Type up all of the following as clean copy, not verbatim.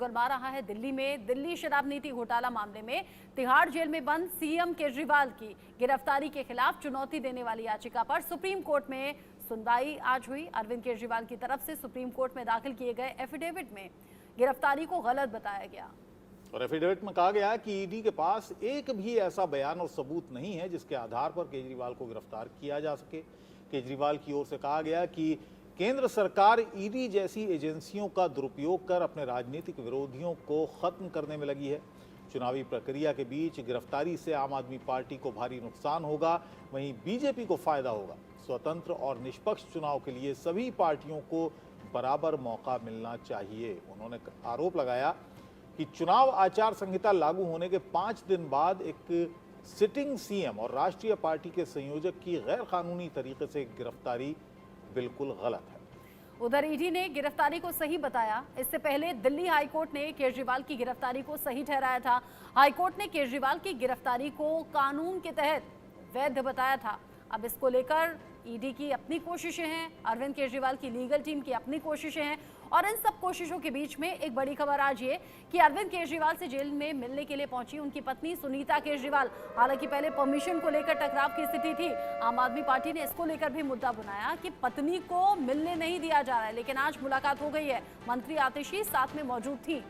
गरमा रहा है दिल्ली में। दिल्ली शराब नीति घोटाला मामले में तिहाड़ जेल में बंद सीएम केजरीवाल की गिरफ्तारी के खिलाफ चुनौती देने वाली याचिका पर सुप्रीम कोर्ट में सुनवाई आज हुई। अरविंद केजरीवाल की तरफ से सुप्रीम कोर्ट में दाखिल किए गए एफिडेविट में गिरफ्तारी को गलत बताया गया और एफिडेविट में कहा गया कि ईडी के पास एक भी ऐसा बयान और सबूत नहीं है जिसके आधार पर केजरीवाल को गिरफ्तार किया जा सके। केजरीवाल की ओर से कहा गया कि केंद्र सरकार ईडी जैसी एजेंसियों का दुरुपयोग कर अपने राजनीतिक विरोधियों को खत्म करने में लगी है। चुनावी प्रक्रिया के बीच गिरफ्तारी से आम आदमी पार्टी को भारी नुकसान होगा, वहीं बीजेपी को फायदा होगा। स्वतंत्र और निष्पक्ष चुनाव के लिए सभी पार्टियों को बराबर मौका मिलना चाहिए। उन्होंने आरोप लगाया कि चुनाव आचार संहिता लागू होने के 5 दिन बाद एक सिटिंग सीएम और राष्ट्रीय पार्टी के संयोजक की गैर कानूनी तरीके से गिरफ्तारी बिल्कुल गलत है। उधर ईडी ने गिरफ्तारी को सही बताया। इससे पहले दिल्ली हाईकोर्ट ने केजरीवाल की गिरफ्तारी को सही ठहराया था। हाईकोर्ट ने केजरीवाल की गिरफ्तारी को कानून के तहत वैध बताया था। अब इसको लेकर ईडी की अपनी कोशिशें हैं, अरविंद केजरीवाल की लीगल टीम की अपनी कोशिशें हैं और इन सब कोशिशों के बीच में एक बड़ी खबर आज ये कि अरविंद केजरीवाल से जेल में मिलने के लिए पहुंची उनकी पत्नी सुनीता केजरीवाल। हालांकि पहले परमिशन को लेकर टकराव की स्थिति थी। आम आदमी पार्टी ने इसको लेकर भी मुद्दा बनाया कि पत्नी को मिलने नहीं दिया जा रहा है, लेकिन आज मुलाकात हो गई है। मंत्री आतिशी साथ में मौजूद थी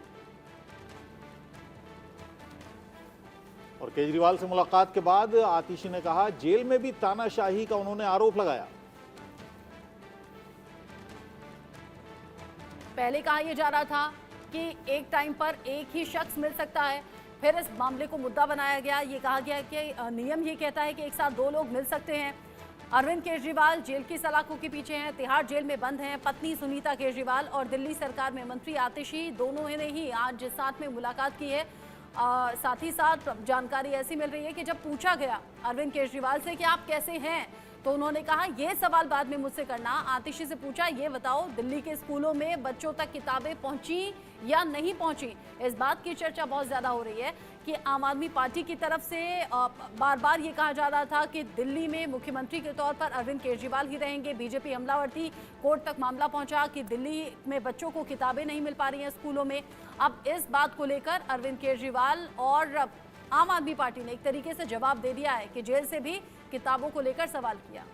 और केजरीवाल से मुलाकात के बाद आतिशी ने कहा जेल में भी तानाशाही का उन्होंने आरोप लगाया। पहले कहा यह जा रहा था कि एक टाइम पर एक ही शख्स मिल सकता है, फिर इस मामले को मुद्दा बनाया गया। ये कहा गया कि नियम ये कहता है कि एक साथ 2 लोग मिल सकते हैं। अरविंद केजरीवाल जेल की सलाखों के पीछे हैं, तिहाड़ जेल में बंद हैं। पत्नी सुनीता केजरीवाल और दिल्ली सरकार में मंत्री आतिशी दोनों ने ही आज साथ में मुलाकात की है। साथ ही साथ जानकारी ऐसी मिल रही है कि जब पूछा गया अरविंद केजरीवाल से कि आप कैसे हैं, तो उन्होंने कहा ये सवाल बाद में मुझसे करना। आतिशी से पूछा ये बताओ दिल्ली के स्कूलों में बच्चों तक किताबें पहुंची या नहीं पहुंची। इस बात की चर्चा बहुत ज्यादा हो रही है कि आम आदमी पार्टी की तरफ से बार बार ये कहा जा रहा था कि दिल्ली में मुख्यमंत्री के तौर पर अरविंद केजरीवाल ही रहेंगे। बीजेपी हमलावर थी, कोर्ट तक मामला पहुंचा कि दिल्ली में बच्चों को किताबें नहीं मिल पा रही हैं स्कूलों में। अब इस बात को लेकर अरविंद केजरीवाल और आम आदमी पार्टी ने एक तरीके से जवाब दे दिया है कि जेल से भी किताबों को लेकर सवाल किया।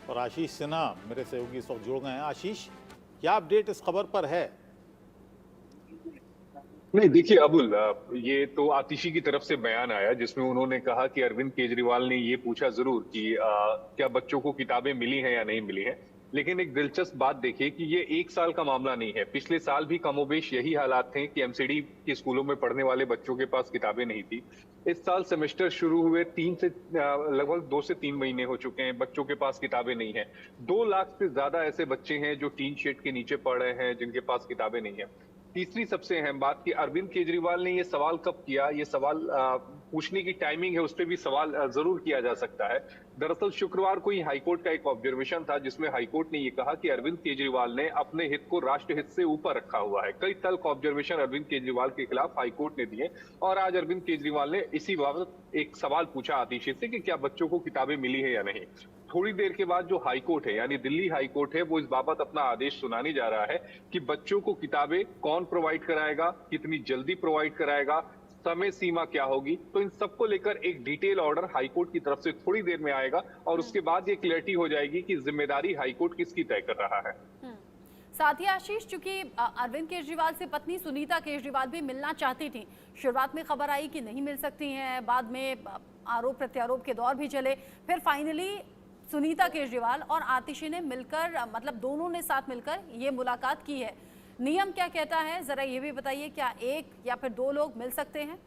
और आशीष सिन्हा मेरे सहयोगी इस वक्त जुड़ गए हैं। आशीष, क्या अपडेट इस खबर पर है? नहीं, देखिए अबुल, ये तो आतिशी की तरफ से बयान आया जिसमें उन्होंने कहा कि अरविंद केजरीवाल ने ये पूछा जरूर कि क्या बच्चों को किताबें मिली हैं या नहीं मिली हैं। लेकिन एक दिलचस्प बात देखिए कि ये 1 साल का मामला नहीं है। पिछले साल भी कमोबेश यही हालात थे कि एमसीडी के स्कूलों में पढ़ने वाले बच्चों के पास किताबें नहीं थी। इस साल सेमेस्टर शुरू हुए लगभग 2 से 3 महीने हो चुके हैं, बच्चों के पास किताबें नहीं है। 2 लाख से ज्यादा ऐसे बच्चे हैं जो टीन शेड के नीचे पढ़ रहे हैं, जिनके पास किताबें नहीं है। तीसरी सबसे अहम बात कि अरविंद केजरीवाल ने ये सवाल कब किया, ये सवाल पूछने की टाइमिंग है, उस पर भी सवाल जरूर किया जा सकता है। दरअसल शुक्रवार को ही हाईकोर्ट का एक ऑब्जर्वेशन था जिसमें हाईकोर्ट ने ये कहा कि अरविंद केजरीवाल ने अपने हित को राष्ट्र हित से ऊपर रखा हुआ है। कई तल्ख ऑब्जर्वेशन अरविंद केजरीवाल के खिलाफ हाईकोर्ट ने दिए और आज अरविंद केजरीवाल ने इसी बाबत एक सवाल पूछा आतिशी से कि क्या बच्चों को किताबें मिली है या नहीं। थोड़ी देर के बाद जो हाईकोर्ट है यानी दिल्ली हाईकोर्ट है वो इस बाबत अपना आदेश सुनाने जा रहा है कि बच्चों को किताबें कौन प्रोवाइड कराएगा, कितनी जल्दी प्रोवाइड कराएगा, समय सीमा क्या होगी। तो इन सबको लेकर एक डिटेल ऑर्डर हाईकोर्ट की तरफ से थोड़ी देर में आएगा और उसके बाद ये क्लैरिटी हो जाएगी कि जिम्मेदारी हाईकोर्ट किसकी तय कर रहा है। साथ ही आशीष, चूंकि अरविंद केजरीवाल से पत्नी सुनीता केजरीवाल भी मिलना चाहती थी। शुरुआत में खबर आई कि नहीं मिल सकती हैं, बाद में आरोप प्रत्यारोप के दौर भी चले, फिर फाइनली सुनीता केजरीवाल और आतिशी ने मिलकर, मतलब दोनों ने साथ मिलकर ये मुलाकात की है। नियम क्या कहता है, जरा ये भी बताइए, क्या 1 या फिर 2 लोग मिल सकते हैं?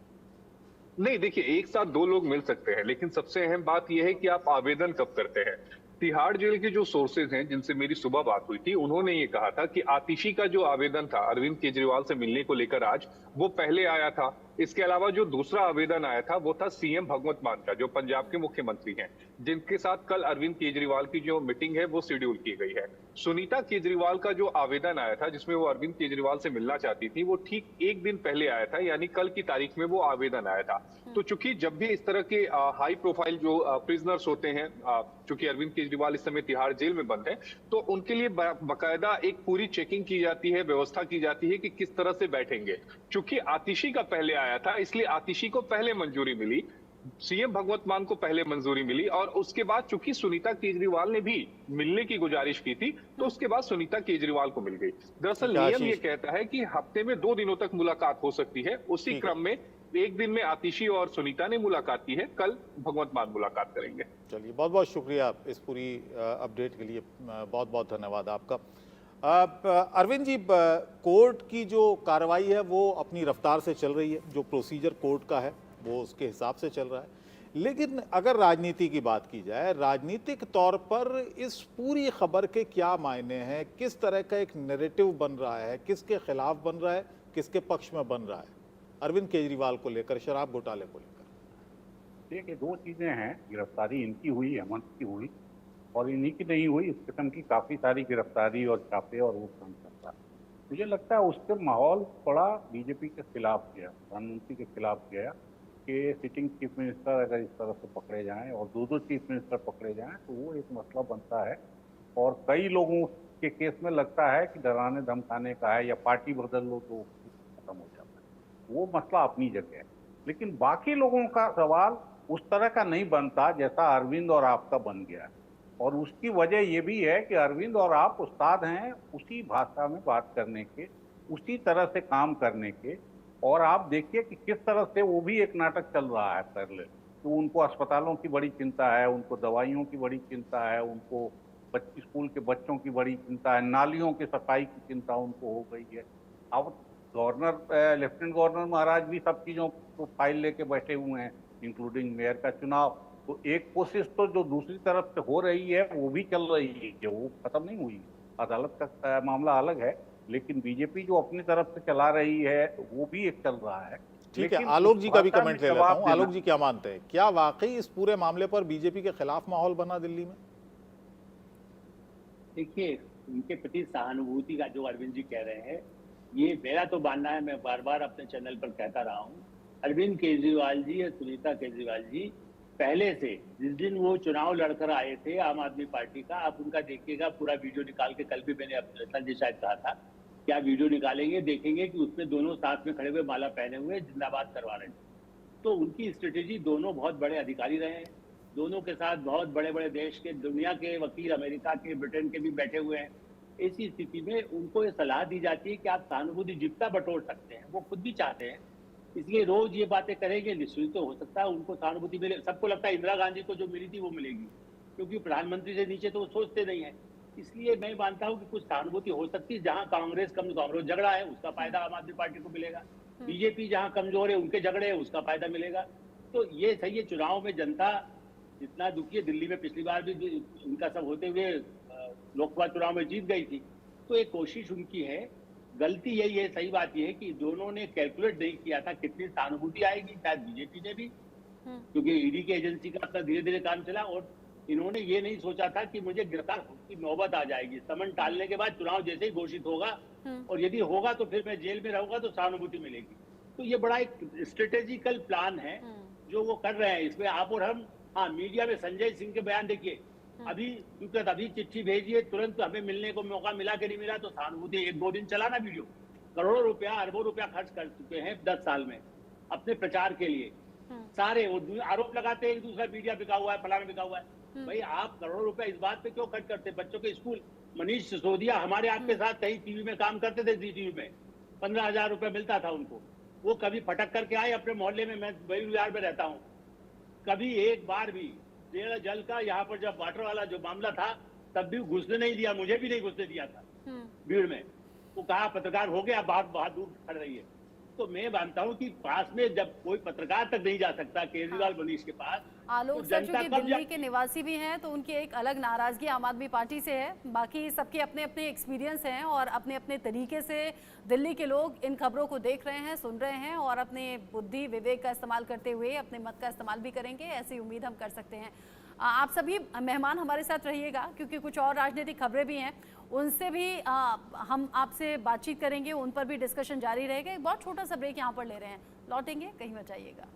नहीं, देखिए एक साथ 2 लोग मिल सकते हैं, लेकिन सबसे अहम बात यह है कि आप आवेदन कब करते हैं। तिहाड़ जेल के जो सोर्सेज हैं जिनसे मेरी सुबह बात हुई थी, उन्होंने ये कहा था कि आतिशी का जो आवेदन था अरविंद केजरीवाल से मिलने को लेकर आज, वो पहले आया था। इसके अलावा जो दूसरा आवेदन आया था वो था सीएम भगवंत मान का, जो पंजाब के मुख्यमंत्री हैं, जिनके साथ कल अरविंद केजरीवाल की जो मीटिंग है वो शेड्यूल की गई है। सुनीता केजरीवाल का जो आवेदन आया था जिसमें वो अरविंद केजरीवाल से मिलना चाहती थी, वो ठीक एक दिन पहले आया था, यानी कल की तारीख में वो आवेदन आया था। तो चूंकि जब भी इस तरह के हाई प्रोफाइल जो प्रिजनर्स होते हैं, चूंकि अरविंद केजरीवाल इस समय तिहाड़ जेल में बंद है, तो उनके लिए बकायदा एक पूरी चेकिंग की जाती है, व्यवस्था की जाती है कि किस तरह से बैठेंगे। चूंकि आतिशी का पहले आया था, इसलिए आतिशी को पहले मंजूरी मिली, सीएम भगवंत मान को पहले मंजूरी मिली, और उसके बाद चूंकि सुनीता केजरीवाल ने भी मिलने की गुजारिश की थी, तो उसके बाद सुनीता केजरीवाल को मिल गई। दरअसल नियम ये कहता है कि हफ्ते में 2 दिनों तक मुलाकात हो सकती है। उसी क्रम में एक दिन में आतिशी और सुनीता ने मुलाकात की है, कल भगवंत मान मुलाकात करेंगे। चलिए, बहुत बहुत शुक्रिया इस पूरी अपडेट के लिए, बहुत बहुत धन्यवाद आपका। अरविंद जी, कोर्ट की जो कार्रवाई है वो अपनी रफ्तार से चल रही है, जो प्रोसीजर कोर्ट का है वो उसके हिसाब से चल रहा है। लेकिन अगर राजनीति की बात की जाए, राजनीतिक तौर पर इस पूरी खबर के क्या मायने हैं, किस तरह का एक नैरेटिव बन रहा है, किसके खिलाफ बन रहा है, किसके पक्ष में बन रहा है अरविंद केजरीवाल को लेकर, शराब घोटाले को लेकर? देखिए, 2 चीज़ें हैं। गिरफ्तारी इनकी हुई, हेमंत की हुई, और इन्हीं की नहीं हुई। इस किस्म की काफ़ी सारी गिरफ्तारी और छापे और वो काम करता है। मुझे लगता है उसके माहौल थोड़ा बीजेपी के खिलाफ गया, प्रधानमंत्री के खिलाफ गया कि सिटिंग चीफ मिनिस्टर अगर इस तरह से पकड़े जाएं और 2 चीफ मिनिस्टर पकड़े जाएं तो वो एक मसला बनता है। और कई लोगों के केस में लगता है कि डराने धमकाने का है या पार्टी बदल लो तो खत्म हो जाता है। वो मसला अपनी जगह है, लेकिन बाकी लोगों का सवाल उस तरह का नहीं बनता जैसा अरविंद और आपका बन गया है। और उसकी वजह ये भी है कि अरविंद और आप उस्ताद हैं उसी भाषा में बात करने के, उसी तरह से काम करने के। और आप देखिए कि किस तरह से वो भी एक नाटक चल रहा है पैरेलल। तो उनको अस्पतालों की बड़ी चिंता है, उनको दवाइयों की बड़ी चिंता है, उनको स्कूल के बच्चों की बड़ी चिंता है, नालियों की सफाई की चिंता उनको हो गई है। अब गवर्नर, लेफ्टिनेंट गवर्नर महाराज भी सब चीज़ों को फाइल लेके बैठे हुए हैं, इंक्लूडिंग मेयर का चुनाव। तो एक कोशिश तो जो दूसरी तरफ से हो रही है वो भी चल रही है, जो वो खत्म नहीं हुई। अदालत का मामला अलग है, लेकिन बीजेपी जो अपनी तरफ से चला रही है वो भी एक चल रहा है। ठीक है, आलोक जी का भी कमेंट ले लेता हूं। आलोक जी क्या मानते हैं, क्या वाकई इस पूरे मामले पर बीजेपी के खिलाफ माहौल बना दिल्ली में? देखिए, उनके प्रति सहानुभूति का जो अरविंद जी कह रहे हैं, ये मेरा तो मानना है, मैं बार बार अपने चैनल पर कहता रहा हूँ, अरविंद केजरीवाल जी या सुनीता केजरीवाल जी पहले से, जिस दिन वो चुनाव लड़कर आए थे आम आदमी पार्टी का, आप उनका देखिएगा पूरा वीडियो निकाल के, कल भी मैंने अपने संजय शायद कहा था क्या वीडियो निकालेंगे, देखेंगे कि उसमें दोनों साथ में खड़े हुए माला पहने हुए जिंदाबाद करवा रहे हैं। तो उनकी स्ट्रेटेजी, दोनों बहुत बड़े अधिकारी रहे हैं, दोनों के साथ बहुत बड़े बड़े देश के, दुनिया के वकील, अमेरिका के, ब्रिटेन के भी बैठे हुए हैं। ऐसी स्थिति में उनको ये सलाह दी जाती है कि आप सहानुभूति जितना बटोर सकते हैं, वो खुद भी चाहते हैं, इसलिए रोज ये बातें करेंगे, निश्चित तो हो सकता है उनको सहानुभूति मिले। सबको लगता है इंदिरा गांधी को जो मिली थी वो मिलेगी, क्योंकि प्रधानमंत्री से नीचे तो वो सोचते नहीं है। इसलिए मैं मानता हूँ कि कुछ सहानुभूति हो सकती है। जहां कांग्रेस झगड़ा है उसका फायदा आम आदमी पार्टी को मिलेगा, बीजेपी जहां कमजोर है उनके झगड़े है उसका फायदा मिलेगा। तो ये सही है, चुनाव में जनता जितना दुखी है, दिल्ली में पिछली बार भी उनका सब होते हुए लोकसभा चुनाव में जीत गई थी, तो एक कोशिश उनकी है। गलती यही है, सही बात यह है कि दोनों ने कैलकुलेट नहीं किया था कितनी सहानुभूति आएगी, शायद बीजेपी ने भी, क्योंकि ईडी की एजेंसी का अपना धीरे धीरे काम चला, और इन्होंने ये नहीं सोचा था कि मुझे गिरफ्तार की नौबत आ जाएगी। समन टालने के बाद चुनाव जैसे ही घोषित होगा और यदि होगा तो फिर मैं जेल में रहूंगा तो सहानुभूति मिलेगी। तो ये बड़ा एक स्ट्रेटेजिकल प्लान है जो वो कर रहे हैं। इसमें आप और हम, हाँ, मीडिया में संजय सिंह के बयान देखिए, अभी चिट्ठी भेजिए, तुरंत हमें मिलने को मौका मिला कि नहीं मिला, तो सहानुभूति 1-2 दिन चला ना वीडियो। करोड़ों रुपया, अरबों रुपया खर्च कर चुके हैं 10 साल में अपने प्रचार के लिए। सारे वो आरोप लगाते हैं एक दूसरा, मीडिया बिका हुआ है, फलाना बिका हुआ है। भाई, आप करोड़ों रुपया इस बात पे क्यों खर्च करते? बच्चों के स्कूल, मनीष सिसोदिया हमारे आपके साथ कहीं टीवी में काम करते थे, जी टीवी में 15,000 रुपया मिलता था उनको। वो कभी फटक करके आए अपने मोहल्ले में, मैं वही विहार में रहता हूँ, कभी एक बार भी तेरा जल का, यहाँ पर जब वाटर वाला जो मामला था तब भी घुसने नहीं दिया, मुझे भी नहीं घुसने दिया था भीड़ में। वो कहा पत्रकार हो गया, बहुत दूर खड़ रही है। तो मैं मानता हूँ कि पास में जब कोई पत्रकार तक नहीं जा सकता, केजरीवाल मनीष के पास, आलोक सर चूंकि दिल्ली के निवासी भी हैं तो उनकी एक अलग नाराजगी आम आदमी पार्टी से है। बाकी सबके अपने अपने एक्सपीरियंस हैं और अपने अपने तरीके से दिल्ली के लोग इन खबरों को देख रहे हैं, सुन रहे हैं और अपने बुद्धि विवेक का इस्तेमाल करते हुए अपने मत का इस्तेमाल भी करेंगे, ऐसी उम्मीद हम कर सकते हैं। आप सभी मेहमान हमारे साथ रहिएगा, क्योंकि कुछ और राजनीतिक खबरें भी हैं, उनसे भी हम आपसे बातचीत करेंगे, उन पर भी डिस्कशन जारी रहेगा। एक बहुत छोटा सा ब्रेक यहाँ पर ले रहे हैं, लौटेंगे, कहीं मत जाइएगा।